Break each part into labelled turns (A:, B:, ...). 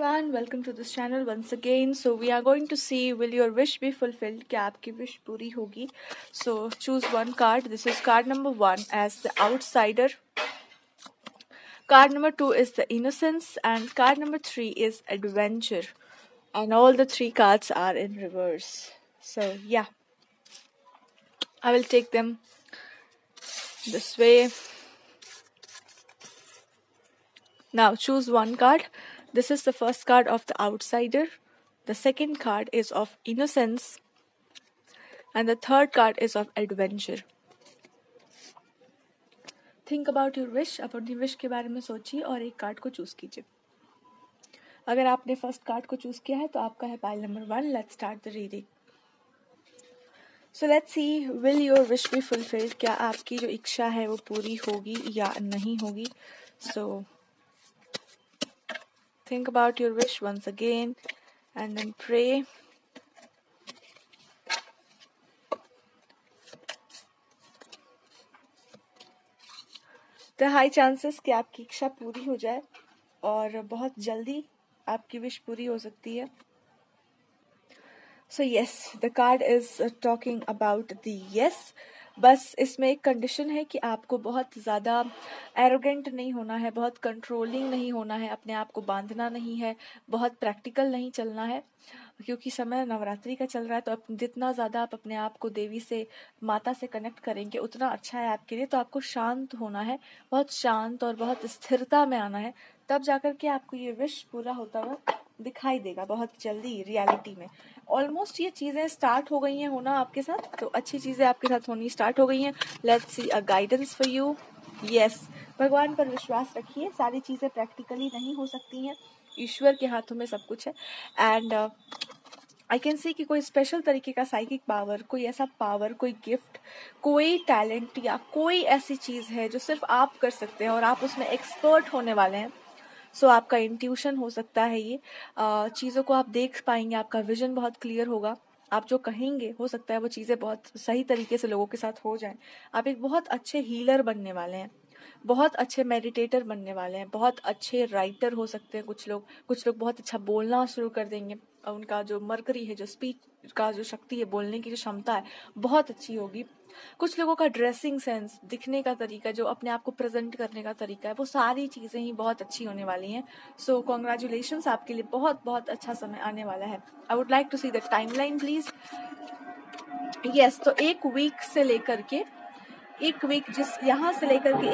A: everyone, welcome to this channel once again. So we are going to see, will your wish be fulfilled? क्या आपकी wish पूरी होगी? So choose one card. This is card number 1 as the outsider. Card number 2 is the innocence, and card number 3 is adventure. And all the 3 cards are in reverse. So yeah, I will take them this way. Now choose one card. This is the first card of the outsider. The second card is of innocence. And the third card is of adventure. Think about your wish. अपनी wish के बारे में सोचिए और एक card को choose कीजिए. अगर आपने फर्स्ट कार्ड को चूज किया है तो आपका है pile number 1. Let's start the reading. So let's see, will your wish be fulfilled? क्या आपकी जो इच्छा है वो पूरी होगी या नहीं होगी? So think about your wish once again and then pray. The high chances कि आपकी इच्छा पूरी हो जाए और बहुत जल्दी आपकी विश पूरी हो सकती है. So yes, the card is talking about the yes. बस इसमें एक कंडीशन है कि आपको बहुत ज़्यादा एरोगेंट नहीं होना है, बहुत कंट्रोलिंग नहीं होना है, अपने आप को बांधना नहीं है, बहुत प्रैक्टिकल नहीं चलना है, क्योंकि समय नवरात्रि का चल रहा है. तो जितना ज़्यादा आप अपने आप को देवी से, माता से कनेक्ट करेंगे उतना अच्छा है आपके लिए. तो आपको शांत होना है, बहुत शांत और बहुत स्थिरता में आना है, तब जाकर के आपको ये विश पूरा होता हुआ दिखाई देगा बहुत जल्दी रियलिटी में. ऑलमोस्ट ये चीज़ें स्टार्ट हो गई हैं होना आपके साथ, तो अच्छी चीज़ें आपके साथ होनी स्टार्ट हो गई हैं. Let's see a guidance for you. Yes, भगवान पर विश्वास रखिए. सारी चीज़ें प्रैक्टिकली नहीं हो सकती हैं, ईश्वर के हाथों में सब कुछ है. एंड आई कैन सी कि कोई स्पेशल तरीके का साइकिक पावर, कोई ऐसा पावर, कोई गिफ्ट, कोई टैलेंट या कोई ऐसी चीज़ है जो सिर्फ आप कर सकते हैं और आप उसमें एक्सपर्ट होने वाले हैं. सो आपका इंट्यूशन हो सकता है ये. चीज़ों को आप देख पाएंगे, आपका विजन बहुत क्लियर होगा. आप जो कहेंगे हो सकता है वो चीज़ें बहुत सही तरीके से लोगों के साथ हो जाएं. आप एक बहुत अच्छे हीलर बनने वाले हैं, बहुत अच्छे मेडिटेटर बनने वाले हैं, बहुत अच्छे राइटर हो सकते हैं कुछ लोग बहुत अच्छा बोलना शुरू कर देंगे. उनका जो मरकरी है, जो स्पीच का जो शक्ति है, बोलने की जो क्षमता है, बहुत अच्छी होगी. कुछ लोगों का ड्रेसिंग सेंस, दिखने का तरीका, जो अपने आप को प्रेजेंट करने का तरीका है, वो सारी चीज़ें ही बहुत अच्छी होने वाली हैं. सो कॉन्ग्रेचुलेशंस, आपके लिए बहुत बहुत अच्छा समय आने वाला है. I would like to see the timeline please. Yes, तो एक वीक से लेकर के एक वीक, जिस यहाँ से लेकर के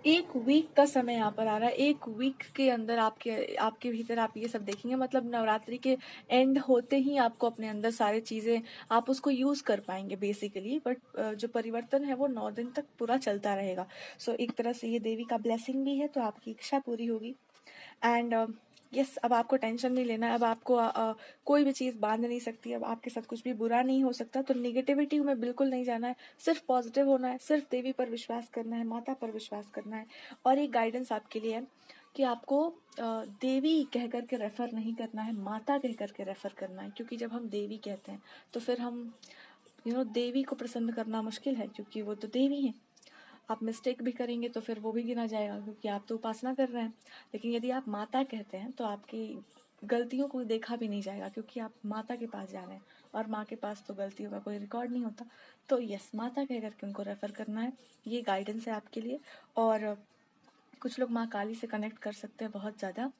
A: एक वीक का समय यहाँ पर आ रहा है. एक वीक के अंदर आपके भीतर आप ये सब देखेंगे. मतलब नवरात्रि के एंड होते ही आपको अपने अंदर सारी चीज़ें, आप उसको यूज़ कर पाएंगे बेसिकली. बट जो परिवर्तन है वो 9 दिन तक पूरा चलता रहेगा. सो एक तरह से ये देवी का ब्लेसिंग भी है, तो आपकी इच्छा पूरी होगी. एंड यस, अब आपको टेंशन नहीं लेना है. अब आपको कोई भी चीज़ बांध नहीं सकती. अब आपके साथ कुछ भी बुरा नहीं हो सकता. तो निगेटिविटी में बिल्कुल नहीं जाना है, सिर्फ पॉजिटिव होना है, सिर्फ देवी पर विश्वास करना है, माता पर विश्वास करना है. और एक गाइडेंस आपके लिए है कि आपको देवी कह कर के रेफ़र नहीं करना है, माता कह कर के रेफ़र करना है. क्योंकि जब हम देवी कहते हैं तो फिर हम देवी को प्रसन्न करना मुश्किल है, क्योंकि वो तो देवी हैं. आप मिस्टेक भी करेंगे तो फिर वो भी गिना जाएगा, क्योंकि आप तो उपासना कर रहे हैं. लेकिन यदि आप माता कहते हैं तो आपकी गलतियों को देखा भी नहीं जाएगा, क्योंकि आप माता के पास जा रहे हैं और माँ के पास तो गलतियों का कोई रिकॉर्ड नहीं होता. तो यस, माता कह करके उनको रेफ़र करना है. ये गाइडेंस है आपके लिए. और कुछ लोग माँ काली से कनेक्ट कर सकते हैं बहुत ज़्यादा.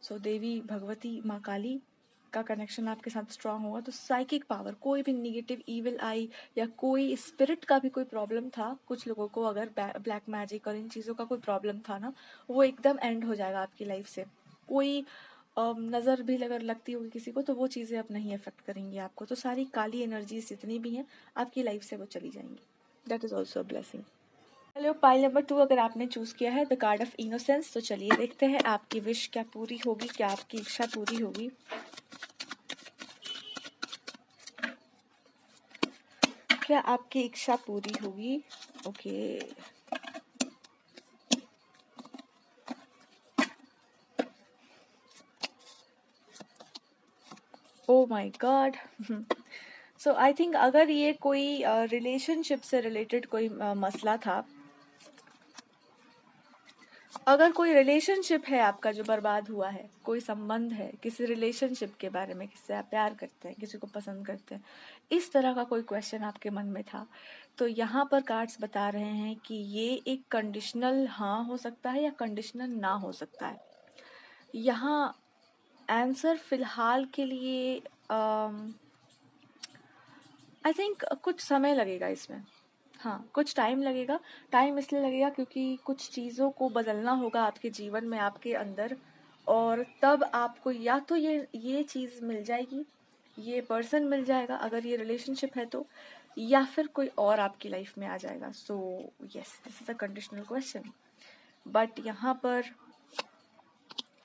A: सो देवी भगवती माँ काली का कनेक्शन आपके साथ स्ट्रांग होगा. तो साइकिक पावर, कोई भी निगेटिव इविल आई या कोई स्पिरिट का भी कोई प्रॉब्लम था, कुछ लोगों को अगर ब्लैक मैजिक और इन चीज़ों का कोई प्रॉब्लम था ना, वो एकदम एंड हो जाएगा आपकी लाइफ से. कोई नज़र भी अगर लगती होगी किसी को तो वो चीज़ें अब नहीं अफेक्ट करेंगी आपको. तो सारी काली एनर्जीज जितनी भी हैं आपकी लाइफ से वो चली जाएंगी. That is also a blessing. Hello, pile number 2 अगर आपने चूज किया है, द कार्ड ऑफ इनोसेंस. तो चलिए देखते हैं आपकी विश क्या पूरी होगी, क्या आपकी इच्छा पूरी होगी. क्या आपकी इच्छा पूरी होगी? Okay. Oh my God. So I think अगर ये कोई रिलेशनशिप से रिलेटेड कोई मसला था, अगर कोई रिलेशनशिप है आपका जो बर्बाद हुआ है, कोई संबंध है, किसी रिलेशनशिप के बारे में, किससे आप प्यार करते हैं, किसी को पसंद करते हैं, इस तरह का कोई क्वेश्चन आपके मन में था, तो यहाँ पर कार्ड्स बता रहे हैं कि ये एक कंडीशनल हाँ हो सकता है या कंडीशनल ना हो सकता है। यहाँ आंसर फिलहाल के लिए आई थिंक कुछ समय लगेगा इसमें। हाँ, कुछ टाइम लगेगा। टाइम इसलिए लगेगा क्योंकि कुछ चीज़ों को बदलना होगा आपके जीवन में, आपके अंदर, और तब आपको या तो ये चीज़ मिल जाएगी, ये पर्सन मिल जाएगा अगर ये रिलेशनशिप है तो, या फिर कोई और आपकी लाइफ में आ जाएगा। So yes, this is a conditional question. But यहाँ पर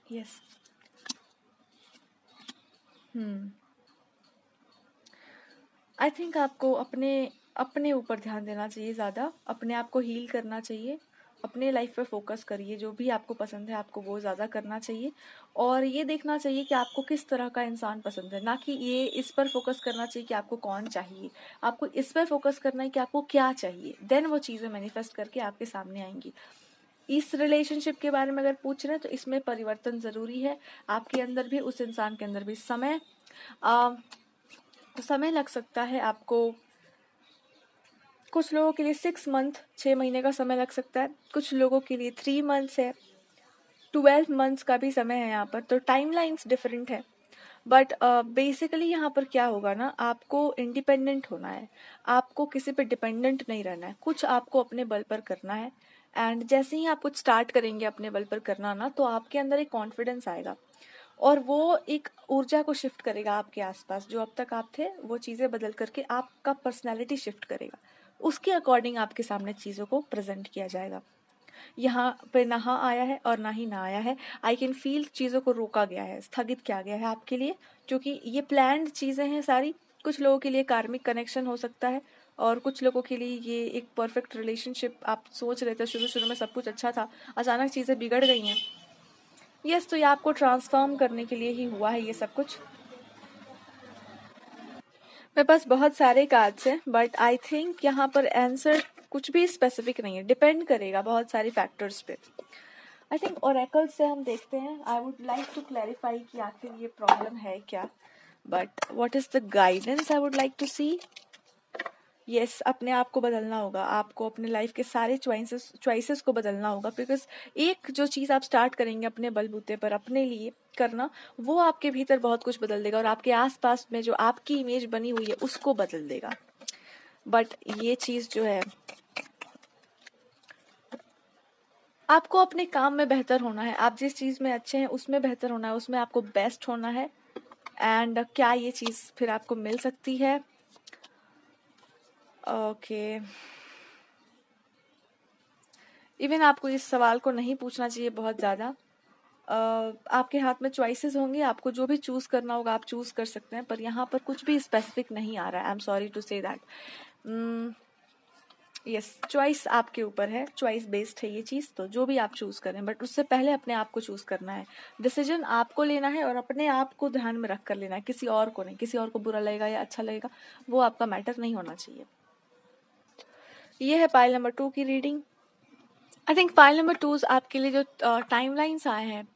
A: यस, आई थिंक आपको अपने अपने ऊपर ध्यान देना चाहिए, ज़्यादा अपने आप को हील करना चाहिए, अपने लाइफ पे फोकस करिए, जो भी आपको पसंद है आपको वो ज़्यादा करना चाहिए, और ये देखना चाहिए कि आपको किस तरह का इंसान पसंद है, ना कि ये इस पर फोकस करना चाहिए कि आपको कौन चाहिए। आपको इस पर फोकस करना है कि आपको क्या चाहिए, देन वो चीज़ें मैनिफेस्ट करके आपके सामने आएंगी। इस रिलेशनशिप के बारे में अगर पूछ रहे हैं तो इसमें परिवर्तन ज़रूरी है, आपके अंदर भी, उस इंसान के अंदर भी। समय लग सकता है आपको, कुछ लोगों के लिए 6 मंथ, 6 महीने का समय लग सकता है, कुछ लोगों के लिए 3 मंथ्स है, 12 मंथ्स का भी समय है यहाँ पर, तो टाइम लाइन्स डिफरेंट है। बट बेसिकली यहाँ पर क्या होगा ना, आपको इंडिपेंडेंट होना है, आपको किसी पे डिपेंडेंट नहीं रहना है, कुछ आपको अपने बल पर करना है। एंड जैसे ही आप कुछ स्टार्ट करेंगे अपने बल पर करना ना, तो आपके अंदर एक कॉन्फिडेंस आएगा, और वो एक ऊर्जा को शिफ्ट करेगा आपके आसपास। जो अब तक आप थे वो चीज़ें बदल करके आपका पर्सनैलिटी शिफ्ट करेगा, उसके अकॉर्डिंग आपके सामने चीज़ों को प्रेजेंट किया जाएगा। यहाँ पे ना हाँ आया है और ना ही ना आया है, आई कैन फील चीज़ों को रोका गया है, स्थगित किया गया है आपके लिए, क्योंकि ये प्लान्ड चीज़ें हैं सारी। कुछ लोगों के लिए कार्मिक कनेक्शन हो सकता है, और कुछ लोगों के लिए ये एक परफेक्ट रिलेशनशिप, आप सोच रहे थे शुरू शुरू में सब कुछ अच्छा था, अचानक चीज़ें बिगड़ गई हैं। यस, तो ये आपको ट्रांसफॉर्म करने के लिए ही हुआ है ये सब कुछ। मेरे पास बहुत सारे कार्ड्स हैं, बट आई थिंक यहाँ पर आंसर कुछ भी स्पेसिफिक नहीं है, डिपेंड करेगा बहुत सारी फैक्टर्स पे। आई थिंक ओरेकल से हम देखते हैं। I would like to clarify कि आखिर ये प्रॉब्लम है क्या, but what is the guidance I would like to see. Yes, अपने आप को बदलना होगा, आपको अपने लाइफ के सारे चॉइसेस को बदलना होगा, बिकॉज एक जो चीज़ आप स्टार्ट करेंगे अपने बलबूते पर अपने लिए करना, वो आपके भीतर बहुत कुछ बदल देगा, और आपके आसपास में जो आपकी इमेज बनी हुई है उसको बदल देगा। बट ये चीज़ जो है, आपको अपने काम में बेहतर होना है, आप जिस चीज़ में अच्छे हैं उसमें बेहतर होना है, उसमें आपको बेस्ट होना है। एंड क्या ये चीज़ फिर आपको मिल सकती है? ओके, इवन आपको इस सवाल को नहीं पूछना चाहिए बहुत ज़्यादा। आपके हाथ में चॉइसेस होंगे, आपको जो भी चूज करना होगा आप चूज कर सकते हैं, पर यहाँ पर कुछ भी स्पेसिफिक नहीं आ रहा है। I am sorry to say that. Yes, choice आपके ऊपर है, चॉइस बेस्ड है ये चीज़, तो जो भी आप चूज करें, बट उससे पहले अपने आप को चूज करना है, डिसीजन आपको लेना है, और अपने आप को ध्यान में रख कर लेना है, किसी और को नहीं। किसी और को बुरा लगेगा या अच्छा लगेगा वो आपका मैटर नहीं होना चाहिए। ये है पाइल नंबर 2 की reading. I think pile number 2 आपके लिए जो टाइमलाइंस आए हैं,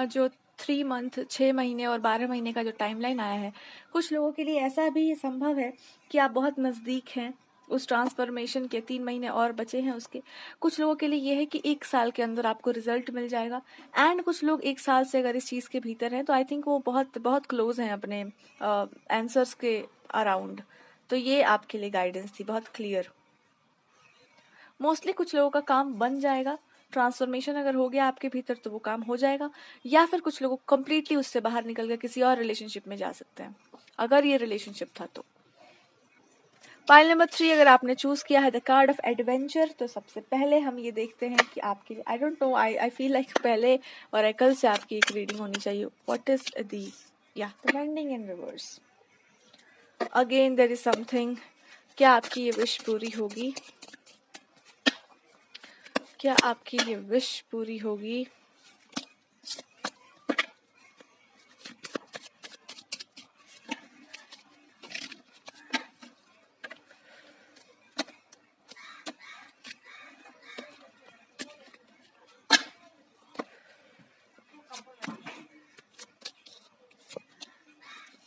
A: जो 3 मंथ, 6 महीने और 12 महीने का जो टाइमलाइन आया है, कुछ लोगों के लिए ऐसा भी संभव है कि आप बहुत नज़दीक हैं उस ट्रांसफॉर्मेशन के, 3 महीने और बचे हैं उसके। कुछ लोगों के लिए ये है कि 1 साल के अंदर आपको रिजल्ट मिल जाएगा, एंड कुछ लोग 1 साल से अगर इस चीज़ के भीतर हैं तो आई थिंक वो बहुत बहुत क्लोज हैं अपने आंसर्स के अराउंड। तो ये आपके लिए गाइडेंस थी, बहुत क्लियर। मोस्टली कुछ लोगों का काम बन जाएगा, ट्रांसफॉर्मेशन अगर हो गया आपके भीतर तो वो काम हो जाएगा, या फिर कुछ लोग कंप्लीटली उससे बाहर निकल कर किसी और रिलेशनशिप में जा सकते हैं, अगर ये रिलेशनशिप था तो। पाइल नंबर 3 अगर आपने चूज किया है द कार्ड ऑफ एडवेंचर, तो सबसे पहले हम ये देखते हैं कि आपके लिए, I don't know, I feel like पहले ओरेकल से आपकी एक रीडिंग होनी चाहिए। व्हाट इज दी, या the landing in reverse, again there is something. क्या आपकी ये विश पूरी होगी? क्या आपकी ये विश पूरी होगी?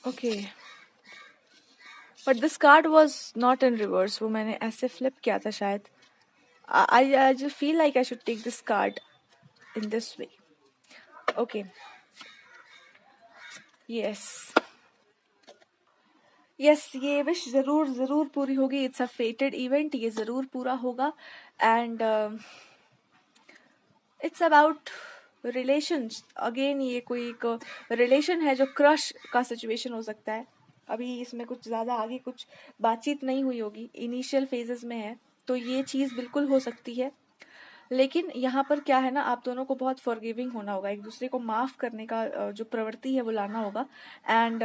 A: Okay, but this card was not in reverse, वो मैंने ऐसे फ्लिप किया था शायद. I just feel like I should take this card in this way. Okay. Yes. Yes, ये विश ज़रूर ज़रूर पूरी होगी. इट्स अ फेटेड इवेंट, ये ज़रूर पूरा होगा. And it's about relations. Again ये कोई एक रिलेशन है जो क्रश का सिचुएशन हो सकता है. अभी इसमें कुछ ज़्यादा आगे कुछ बातचीत नहीं हुई होगी, इनिशियल फेजेस में है, तो ये चीज़ बिल्कुल हो सकती है. लेकिन यहाँ पर क्या है ना, आप दोनों को बहुत फॉरगिविंग होना होगा, एक दूसरे को माफ़ करने का जो प्रवृत्ति है वो लाना होगा. एंड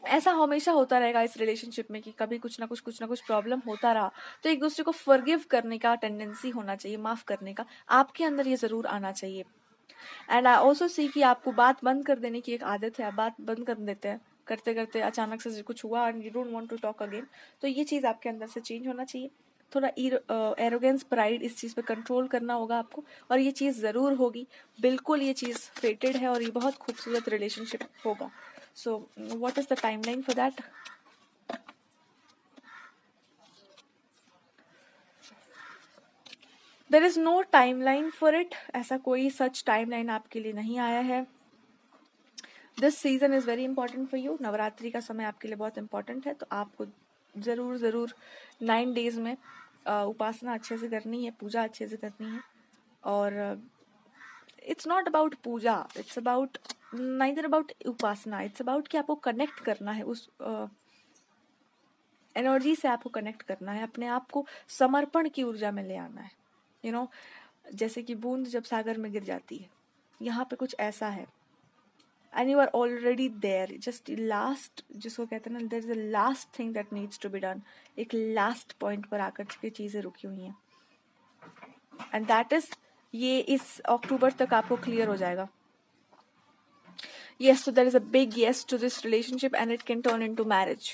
A: ऐसा हमेशा होता रहेगा इस रिलेशनशिप में कि कभी कुछ ना कुछ प्रॉब्लम होता रहा, तो एक दूसरे को फॉरगिव करने का टेंडेंसी होना चाहिए, माफ़ करने का आपके अंदर ये ज़रूर आना चाहिए. एंड आई ऑल्सो सी कि आपको बात बंद कर देने की एक आदत है, आप बात बंद कर देते हैं, करते करते अचानक से कुछ हुआ and you don't want to talk again. तो ये चीज़ आपके अंदर से चेंज होना चाहिए. थोड़ा एरोगेंस, प्राइड, इस चीज़ पे कंट्रोल करना होगा आपको, और ये चीज़ ज़रूर होगी. बिल्कुल ये चीज़ फेटेड है और ये बहुत खूबसूरत रिलेशनशिप होगा. So what is the timeline for that? There is no timeline for it. ऐसा कोई सच टाइमलाइन आपके लिए नहीं आया है. This season is very important for you. Navratri का समय आपके लिए बहुत इंपॉर्टेंट है, तो आपको ज़रूर ज़रूर 9 डेज में उपासना अच्छे से करनी है, पूजा अच्छे से करनी है. और it's not about puja, it's about neither about उपासना, इट्स अबाउट कि आपको कनेक्ट करना है उस एनर्जी से, आपको कनेक्ट करना है, अपने आप को समर्पण की ऊर्जा में ले आना है. यू नो, जैसे कि बूंद जब सागर में गिर जाती है, यहाँ पे कुछ ऐसा है. And you are already there, just last, जिसको कहते हैं ना, there is a last thing that needs to be done. एक last point पर आकर के चीज़ें रुकी हुई हैं, and that is, ये इस अक्टूबर तक आपको क्लियर हो जाएगा. Yes, so there is a big yes to this relationship and it can turn into marriage.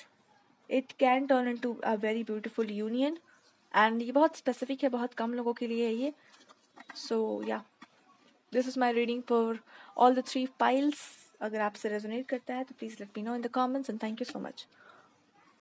A: It can turn into a very beautiful union. And ये बहुत specific है, बहुत कम लोगों के लिए है ये. So yeah, this is my reading for all the 3 piles. अगर आपसे रेजोनेट करता है तो please let me know in the comments, and thank you so much.